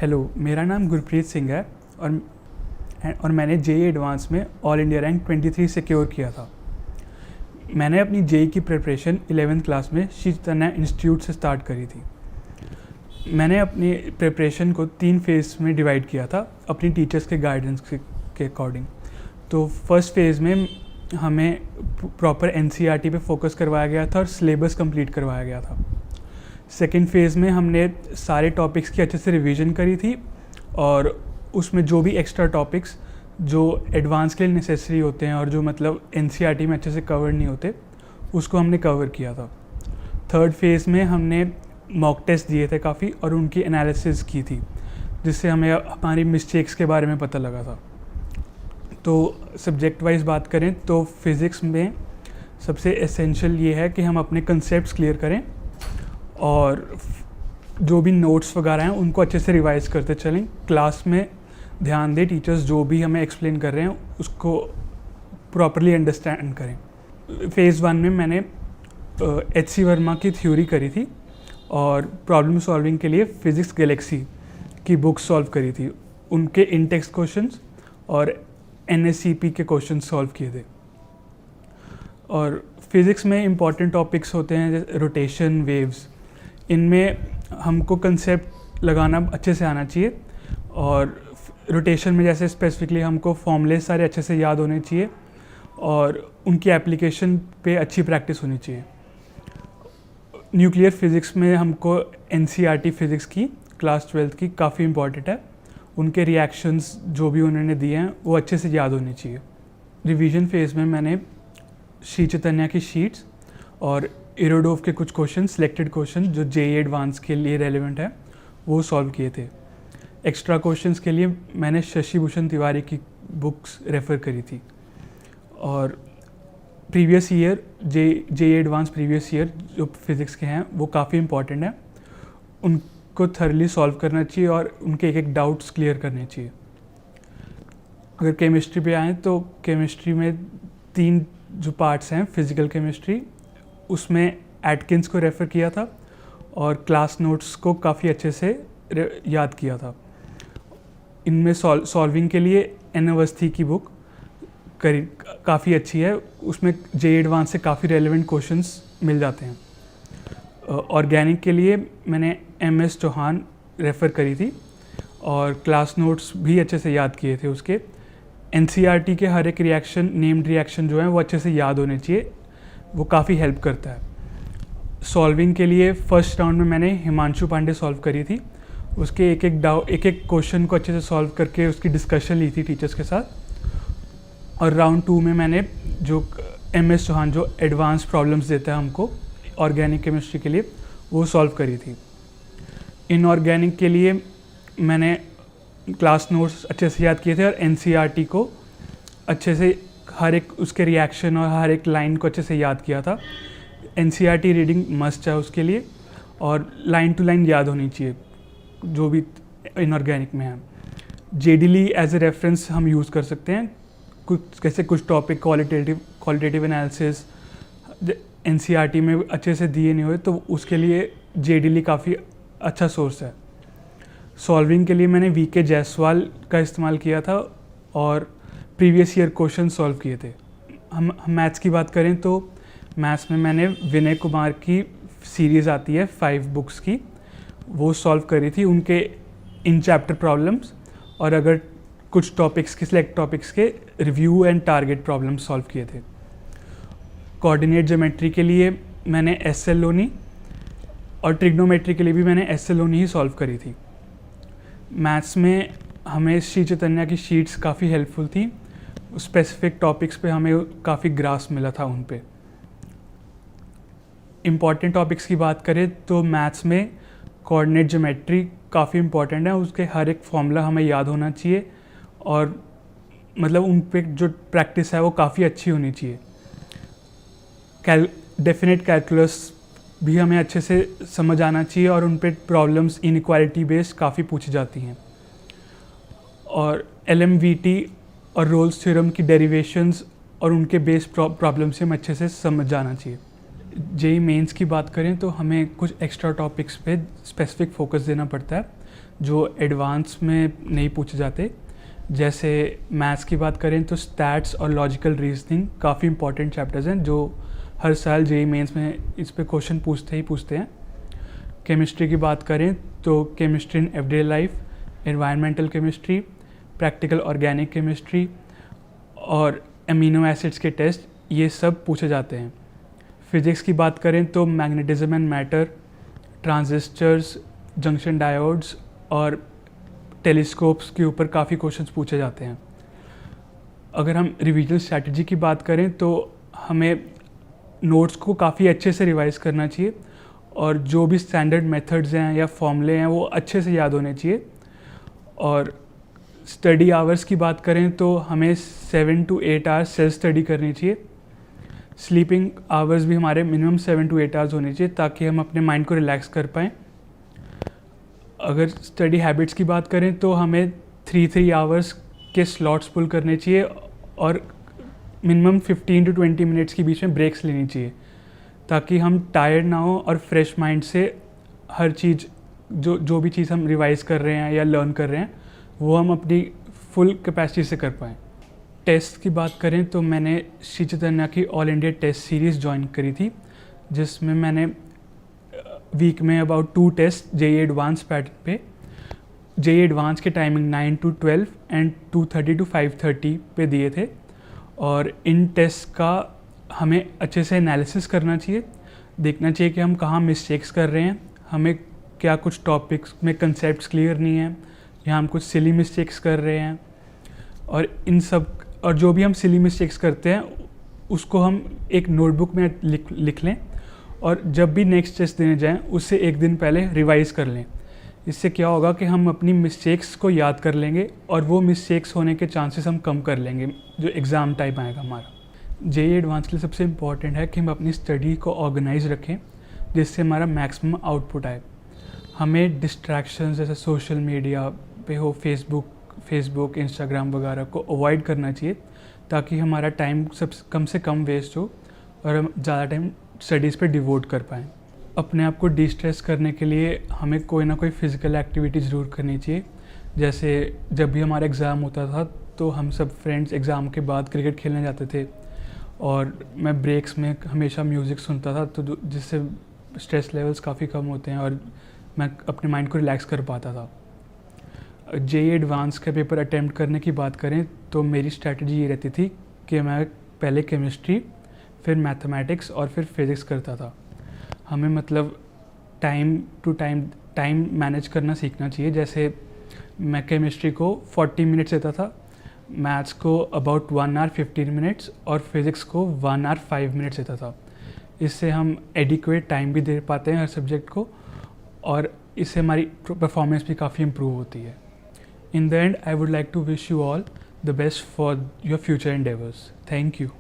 Hello, मेरा नाम गुरप्रीत सिंह है और मैंने जेईई एडवांस में ऑल इंडिया रैंक 23 सिक्योर किया था। मैंने अपनी जेईई की प्रिपरेशन 11th क्लास में श्री चैतन्या इंस्टीट्यूट से स्टार्ट करी थी। मैंने अपनी प्रिपरेशन को 3 फेज़ में डिवाइड किया था अपनी टीचर्स के गाइडेंस के अकॉर्डिंग। तो फर्स्ट फेज़ में हमें प्रॉपर एनसीईआरटी पे फोकस करवाया गया था और सिलेबस कंप्लीट करवाया गया था। सेकेंड फेज़ में हमने सारे टॉपिक्स की अच्छे से रिवीजन करी थी और उसमें जो भी एक्स्ट्रा टॉपिक्स जो एडवांस के लिए नेसेसरी होते हैं और जो मतलब एनसीईआरटी में अच्छे से कवर नहीं होते, उसको हमने कवर किया था। थर्ड फेज़ में हमने मॉक टेस्ट दिए थे काफ़ी और उनकी एनालिसिस की थी, जिससे हमें हमारी मिस्टेक्स के बारे में पता लगा था। तो सब्जेक्ट वाइज बात करें तो फिज़िक्स में सबसे एसेंशियल ये है कि हम अपने कंसेप्ट्स क्लियर करें और जो भी नोट्स वगैरह हैं उनको अच्छे से रिवाइज करते चलें। क्लास में ध्यान दें, टीचर्स जो भी हमें एक्सप्लेन कर रहे हैं उसको प्रॉपरली अंडरस्टैंड करें। फेज़ 1 में मैंने एच.सी. वर्मा की थ्योरी करी थी और प्रॉब्लम सॉल्विंग के लिए फिज़िक्स गैलेक्सी की बुक सॉल्व करी थी। उनके इन टेक्स्ट क्वेश्चंस और एनएससीपी के क्वेश्चंस सॉल्व किए थे। और फिज़िक्स में इम्पॉर्टेंट टॉपिक्स होते हैं जैसे रोटेशन, वेव्स। इनमें हमको कंसेप्ट लगाना अच्छे से आना चाहिए और रोटेशन में जैसे स्पेसिफिकली हमको फॉर्मूले सारे अच्छे से याद होने चाहिए और उनकी एप्लीकेशन पे अच्छी प्रैक्टिस होनी चाहिए। न्यूक्लियर फिज़िक्स में हमको एनसीईआरटी फिज़िक्स की क्लास 12th की काफ़ी इम्पॉर्टेंट है। उनके रिएक्शंस जो भी उन्होंने दिए हैं वो अच्छे से याद होने चाहिए। रिवीजन फेज़ में मैंने श्री चैतन्या की शीट्स और इरोडोव के कुछ क्वेश्चन, सिलेक्टेड क्वेश्चन जो जेईई एडवांस के लिए रेलेवेंट है, वो सॉल्व किए थे। एक्स्ट्रा क्वेश्चंस के लिए मैंने शशि भूषण तिवारी की बुक्स रेफ़र करी थी। और previous year JEE advance previous year जो फिज़िक्स के हैं वो काफ़ी इंपॉर्टेंट है, उनको थरली सॉल्व करना चाहिए और उनके एक डाउट्स क्लियर करने चाहिए। अगर केमिस्ट्री पे आएँ तो केमिस्ट्री में 3 जो पार्ट्स हैं, फिज़िकल केमिस्ट्री, उसमें एटकिंस को रेफ़र किया था और क्लास नोट्स को काफ़ी अच्छे से याद किया था। इनमें सॉल्विंग के लिए एन अवस्थी की बुक काफ़ी अच्छी है, उसमें जेईई एडवांस से काफ़ी रेलेवेंट क्वेश्चंस मिल जाते हैं। ऑर्गेनिक के लिए मैंने एम.एस. चौहान रेफ़र करी थी और क्लास नोट्स भी अच्छे से याद किए थे उसके। एनसीईआरटी के हर एक रिएक्शन, नेम्ड रिएक्शन जो है वो अच्छे से याद होने चाहिए, वो काफ़ी हेल्प करता है। सॉल्विंग के लिए फर्स्ट राउंड में मैंने हिमांशु पांडे सॉल्व करी थी, उसके एक एक क्वेश्चन को अच्छे से सॉल्व करके उसकी डिस्कशन ली थी टीचर्स के साथ। और राउंड 2 में मैंने जो एम.एस. चौहान जो एडवांस प्रॉब्लम्स देता है हमको ऑर्गेनिक केमिस्ट्री के लिए, वो सॉल्व करी थी। इनऑर्गेनिक के लिए मैंने क्लास नोट्स अच्छे से याद किए थे और एनसीईआरटी को अच्छे से हर एक उसके रिएक्शन और हर एक लाइन को अच्छे से याद किया था। एनसीईआरटी रीडिंग मस्ट है उसके लिए और लाइन टू लाइन याद होनी चाहिए जो भी इनऑर्गेनिक में है। जेडीली एज ए रेफरेंस हम यूज़ कर सकते हैं, कुछ टॉपिक क्वालिटेटिव एनालिसिस एनसीईआरटी में अच्छे से दिए नहीं हुए तो उसके लिए जेडीली काफ़ी अच्छा सोर्स है। सॉल्विंग के लिए मैंने वीके जायसवाल का इस्तेमाल किया था और प्रीवियस ईयर क्वेश्चन सॉल्व किए थे। हम मैथ्स की बात करें तो मैथ्स में मैंने विनय कुमार की सीरीज़ आती है 5 बुक्स की, वो सॉल्व करी थी, उनके इन चैप्टर प्रॉब्लम्स और अगर कुछ टॉपिक्स के सिलेक्ट टॉपिक्स के review and target problems solve किए थे। कोऑर्डिनेट ज्योमेट्री के लिए मैंने एस.एल. लोनी और ट्रिग्नोमेट्री के लिए भी मैंने एस.एल. लोनी ही सॉल्व करी थी। मैथ्स में हमें श्री चैतन्या की शीट्स काफ़ी हेल्पफुल थी, स्पेसिफिक टॉपिक्स पे हमें काफ़ी ग्रास्प मिला था उन पे। इम्पॉर्टेंट टॉपिक्स की बात करें तो मैथ्स में कोऑर्डिनेट ज्योमेट्री काफ़ी इम्पॉर्टेंट है, उसके हर एक फॉर्मूला हमें याद होना चाहिए और मतलब उन पे जो प्रैक्टिस है वो काफ़ी अच्छी होनी चाहिए। डेफिनेट कैलकुलस भी हमें अच्छे से समझ आना चाहिए और उन पे प्रॉब्लम्स इनइक्वालिटी बेस्ड काफ़ी पूछी जाती हैं। और एलएमवीटी और रोल्स थ्योरम की डेरिवेशंस और उनके बेस प्रॉब्लम से हमें अच्छे से समझ जाना चाहिए। जेईई मेंस की बात करें तो हमें कुछ एक्स्ट्रा टॉपिक्स पे स्पेसिफिक फोकस देना पड़ता है, जो एडवांस में नहीं पूछे जाते। जैसे मैथ्स की बात करें तो स्टैट्स और लॉजिकल रीजनिंग काफ़ी इंपॉर्टेंट चैप्टर्स हैं जो हर साल जेईई मेंस में इस पे क्वेश्चन पूछते हैं। केमिस्ट्री की बात करें तो chemistry in everyday life, environmental chemistry, practical organic chemistry और अमीनो एसिड्स के टेस्ट, ये सब पूछे जाते हैं। फिज़िक्स की बात करें तो magnetism and matter, transistors, junction diodes और टेलीस्कोप्स के ऊपर काफ़ी क्वेश्चंस पूछे जाते हैं। अगर हम रिवीजन स्ट्रैटेजी की बात करें तो हमें नोट्स को काफ़ी अच्छे से रिवाइज करना चाहिए और जो भी स्टैंडर्ड मेथड्स हैं या फॉर्मूले हैं वो अच्छे से याद होने चाहिए। और स्टडी आवर्स की बात करें तो हमें 7 to 8 आवर्स सेल्फ स्टडी करनी चाहिए। स्लीपिंग आवर्स भी हमारे मिनिमम 7 to 8 आवर्स होने चाहिए ताकि हम अपने माइंड को रिलैक्स कर पाएँ। अगर स्टडी हैबिट्स की बात करें तो हमें 3 आवर्स के स्लॉट्स पुल करने चाहिए और मिनिमम 15 to 20 मिनट्स के बीच में ब्रेक्स लेनी चाहिए ताकि हम टायर्ड ना हो और फ्रेश माइंड से हर चीज़ जो भी चीज़ हम रिवाइज कर रहे हैं या लर्न कर रहे हैं वो हम अपनी फुल कैपेसिटी से कर पाएँ। टेस्ट की बात करें तो मैंने श्री चैतन्य की all India test series join करी थी जिसमें मैंने वीक में about 2 test JEE advance pattern पे, जेईई एडवांस के टाइमिंग 9 to 12 एंड 2:30 to 5:30 पे दिए थे। और इन टेस्ट का हमें अच्छे से एनालिसिस करना चाहिए, देखना चाहिए कि हम कहाँ मिस्टेक्स कर रहे हैं, हमें क्या कुछ टॉपिक्स में कंसेप्ट्स क्लियर नहीं है या हम कुछ सिली मिस्टेक्स कर रहे हैं। और जो भी हम सिली मिस्टेक्स करते हैं उसको हम एक नोटबुक में लिख लें और जब भी नेक्स्ट टेस्ट देने जाएं उससे एक दिन पहले रिवाइज़ कर लें। इससे क्या होगा कि हम अपनी मिस्टेक्स को याद कर लेंगे और वो मिस्टेक्स होने के चांसेस हम कम कर लेंगे जो एग्ज़ाम टाइम आएगा हमारा। जेईई एडवांस के लिए सबसे इम्पॉर्टेंट है कि हम अपनी स्टडी को ऑर्गेनाइज रखें जिससे हमारा मैक्सिमम आउटपुट आए। हमें डिस्ट्रैक्शंस जैसे सोशल मीडिया पे हो, फेसबुक, इंस्टाग्राम वगैरह को अवॉइड करना चाहिए ताकि हमारा टाइम कम से कम वेस्ट हो और हम ज़्यादा टाइम स्टडीज़ पे डिवोट कर पाएँ। अपने आप को डिस्ट्रेस करने के लिए हमें कोई ना कोई फ़िज़िकल एक्टिविटी ज़रूर करनी चाहिए। जैसे जब भी हमारा एग्ज़ाम होता था तो हम सब फ्रेंड्स एग्ज़ाम के बाद क्रिकेट खेलने जाते थे और मैं ब्रेक्स में हमेशा म्यूज़िक सुनता था तो जिससे स्ट्रेस लेवल्स काफ़ी कम होते हैं और मैं अपने माइंड को रिलैक्स कर पाता था। जेईई एडवांस का पेपर अटैम्प्ट करने की बात करें तो मेरी स्ट्रैटेजी ये रहती थी कि मैं पहले केमिस्ट्री, फिर मैथमेटिक्स और फिर फिज़िक्स करता था। हमें मतलब टाइम मैनेज करना सीखना चाहिए। जैसे मैं केमिस्ट्री को 40 मिनट्स देता था, मैथ्स को अबाउट 1 hour 15 minutes और फिज़िक्स को 1 hour 5 minutes देता था। इससे हम एडिक्वेट टाइम भी दे पाते हैं हर सब्जेक्ट को और इससे हमारी परफॉर्मेंस भी काफ़ी इम्प्रूव होती है। In the end I would like to wish you all the best for your future endeavors. Thank you.